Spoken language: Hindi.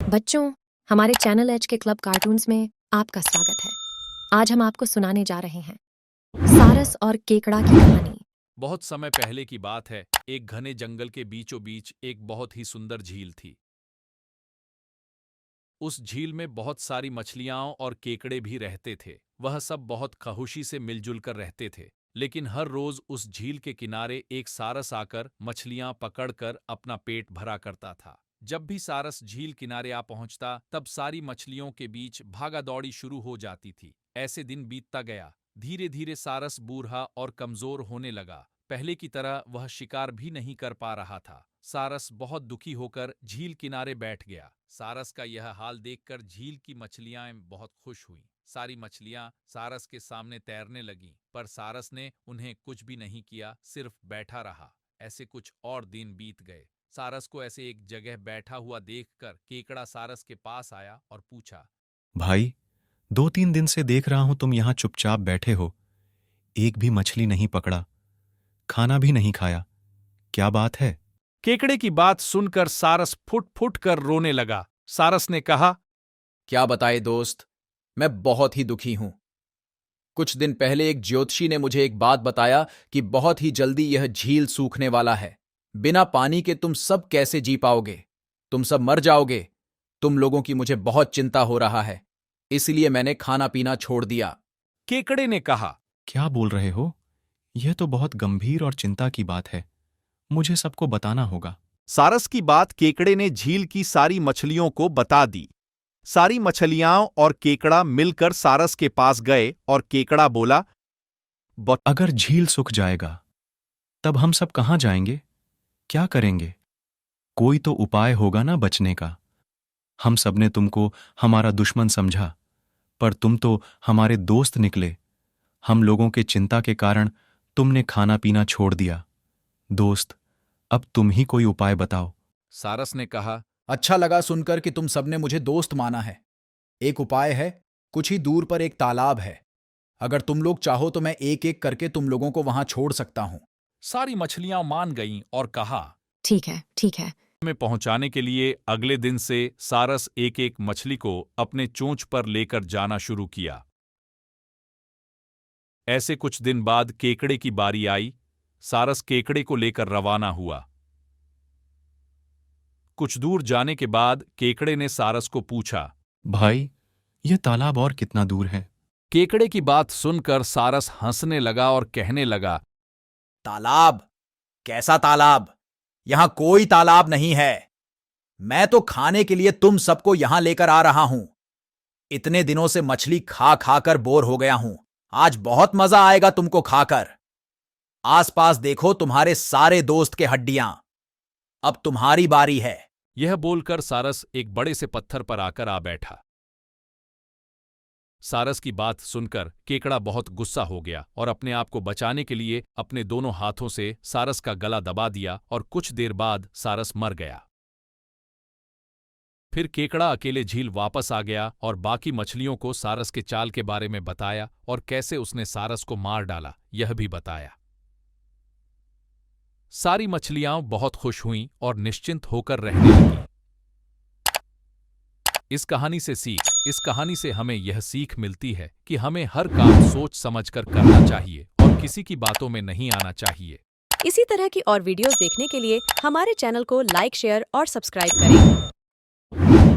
बच्चों, हमारे चैनल एज के क्लब कार्टून्स में आपका स्वागत है। आज हम आपको सुनाने जा रहे हैं सारस और केकड़ा की कहानी। बहुत समय पहले की बात है। एक घने जंगल के बीचों बीच एक बहुत ही सुंदर झील थी। उस झील में बहुत सारी मछलियां और केकड़े भी रहते थे। वह सब बहुत खुशी से मिलजुल कर रहते थे। लेकिन हर रोज उस झील के किनारे एक सारस आकर मछलियां पकड़कर अपना पेट भरा करता था। जब भी सारस झील किनारे आ पहुंचता, तब सारी मछलियों के बीच भागा दौड़ी शुरू हो जाती थी। ऐसे दिन बीतता गया। धीरे धीरे सारस बूढ़ा और कमजोर होने लगा। पहले की तरह वह शिकार भी नहीं कर पा रहा था। सारस बहुत दुखी होकर झील किनारे बैठ गया। सारस का यह हाल देखकर झील की मछलियां बहुत खुश हुईं। सारी मछलियां सारस के सामने तैरने लगीं, पर सारस ने उन्हें कुछ भी नहीं किया, सिर्फ बैठा रहा। ऐसे कुछ और दिन बीत गए। सारस को ऐसे एक जगह बैठा हुआ देखकर केकड़ा सारस के पास आया और पूछा, भाई, 2-3 दिन से देख रहा हूं तुम यहां चुपचाप बैठे हो। एक भी मछली नहीं पकड़ा, खाना भी नहीं खाया। क्या बात है? केकड़े की बात सुनकर सारस फुट फुट कर रोने लगा। सारस ने कहा, क्या बताए दोस्त, मैं बहुत ही दुखी हूं। कुछ दिन पहले एक ज्योतिषी ने मुझे एक बात बताया कि बहुत ही जल्दी यह झील सूखने वाला है। बिना पानी के तुम सब कैसे जी पाओगे? तुम सब मर जाओगे। तुम लोगों की मुझे बहुत चिंता हो रहा है, इसलिए मैंने खाना पीना छोड़ दिया। केकड़े ने कहा, क्या बोल रहे हो? यह तो बहुत गंभीर और चिंता की बात है। मुझे सबको बताना होगा। सारस की बात केकड़े ने झील की सारी मछलियों को बता दी। सारी मछलियां और केकड़ा मिलकर सारस के पास गए और केकड़ा बोला, अगर झील सूख जाएगा, तब हम सब कहां जाएंगे? क्या करेंगे? कोई तो उपाय होगा ना बचने का। हम सबने तुमको हमारा दुश्मन समझा, पर तुम तो हमारे दोस्त निकले। हम लोगों के चिंता के कारण तुमने खाना पीना छोड़ दिया। दोस्त, अब तुम ही कोई उपाय बताओ। सारस ने कहा, अच्छा लगा सुनकर कि तुम सबने मुझे दोस्त माना है। एक उपाय है, कुछ ही दूर पर एक तालाब है। अगर तुम लोग चाहो तो मैं एक एक करके तुम लोगों को वहां छोड़ सकता हूं। सारी मछलियां मान गईं और कहा, ठीक है, ठीक है। में पहुंचाने के लिए अगले दिन से सारस एक एक मछली को अपने चोंच पर लेकर जाना शुरू किया। ऐसे कुछ दिन बाद केकड़े की बारी आई। सारस केकड़े को लेकर रवाना हुआ। कुछ दूर जाने के बाद केकड़े ने सारस को पूछा, भाई, यह तालाब और कितना दूर है? केकड़े की बात सुनकर सारस हंसने लगा और कहने लगा, तालाब? कैसा तालाब? यहां कोई तालाब नहीं है। मैं तो खाने के लिए तुम सबको यहां लेकर आ रहा हूं। इतने दिनों से मछली खा खाकर बोर हो गया हूं। आज बहुत मजा आएगा तुमको खाकर। आसपास देखो तुम्हारे सारे दोस्त के हड्डियां। अब तुम्हारी बारी है। यह बोलकर सारस एक बड़े से पत्थर पर आकर आ बैठा। सारस की बात सुनकर केकड़ा बहुत गुस्सा हो गया और अपने आप को बचाने के लिए अपने दोनों हाथों से सारस का गला दबा दिया और कुछ देर बाद सारस मर गया। फिर केकड़ा अकेले झील वापस आ गया और बाकी मछलियों को सारस के चाल के बारे में बताया और कैसे उसने सारस को मार डाला, यह भी बताया। सारी मछलियां बहुत खुश हुईं और निश्चिंत होकर रहने लगीं। इस कहानी से हमें यह सीख मिलती है कि हमें हर काम सोच समझकर करना चाहिए और किसी की बातों में नहीं आना चाहिए। इसी तरह की और वीडियोस देखने के लिए हमारे चैनल को लाइक, शेयर और सब्सक्राइब करें।